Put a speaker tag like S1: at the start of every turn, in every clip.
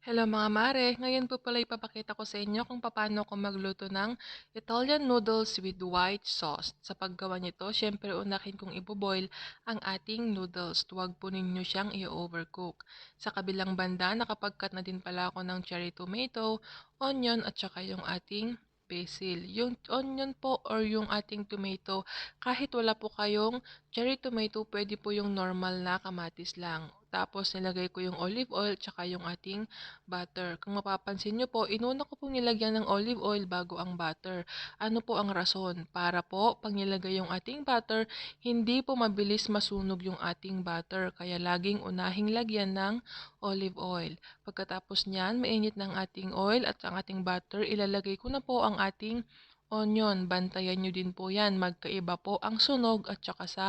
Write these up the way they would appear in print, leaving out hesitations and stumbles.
S1: Hello mga mare, ngayon po pala ipapakita ko sa inyo kung paano ko magluto ng Italian noodles with white sauce. Sa paggawa nito, syempre unahin kong iboboil ang ating noodles. Huwag po ninyo siyang i-overcook. Sa kabilang banda, nakapagkat na din pala ako ng cherry tomato, onion at saka yung ating basil. Yung onion po or yung ating tomato, kahit wala po kayong cherry tomato, pwede po yung normal na kamatis lang. Tapos nilagay ko yung olive oil tsaka yung ating butter. Kung mapapansin nyo po, inuna ko pong nilagyan ng olive oil bago ang butter. Ano po ang rason? Para po, pag nilagay yung ating butter, hindi po mabilis masunog yung ating butter. Kaya laging unahing lagyan ng olive oil. Pagkatapos niyan, mainit ng ating oil at ang ating butter, ilalagay ko na po ang ating onion. Bantayan nyo din po yan. Magkaiba po ang sunog at saka sa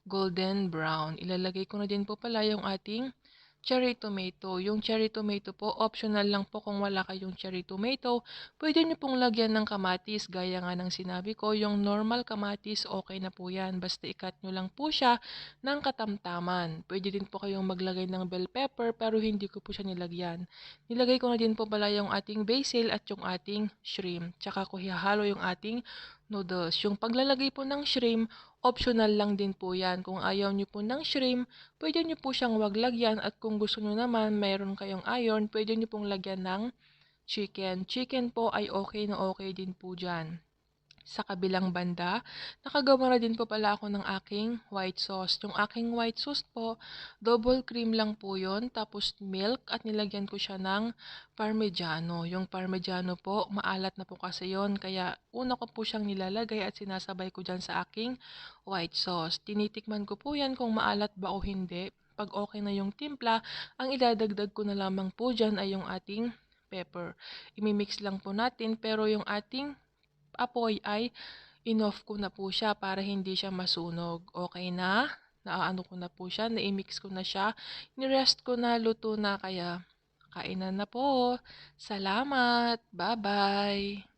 S1: golden brown. Ilalagay ko na din po pala yung ating cherry tomato. Yung cherry tomato po, optional lang po kung wala kayong cherry tomato. Pwede nyo pong lagyan ng kamatis, gaya nga ng sinabi ko. Yung normal kamatis, okay na po yan. Basta ikat nyo lang po siya ng katamtaman. Pwede din po kayong maglagay ng bell pepper, pero hindi ko po siya nilagyan. Nilagay ko na din po pala yung ating basil at yung ating shrimp. Tsaka ko hihalo yung ating noodles. Yung paglalagay po ng shrimp, optional lang din po yan. Kung ayaw nyo po ng shrimp, pwede nyo po siyang wag lagyan at kung gusto nyo naman, mayroon kayong iron, pwede nyo pong lagyan ng chicken. Chicken po ay okay na okay din po dyan. Sa kabilang banda, nakagawa na din po pala ako ng aking white sauce. Yung aking white sauce po, double cream lang po yon, tapos milk at nilagyan ko siya ng parmigiano. Yung parmigiano po, maalat na po kasi yon, kaya una ko po siyang nilalagay at sinasabay ko dyan sa aking white sauce. Tinitikman ko po yan kung maalat ba o hindi. Pag okay na yung timpla, ang idadagdag ko na lamang po dyan ay yung ating pepper. Imimix lang po natin pero yung ating apoy ay inoff ko na po siya para hindi siya masunog. Okay na? Naaano ko na po siya, na-mix ko na siya. Nirest ko na, luto na, kaya kainan na po. Salamat. Bye-bye.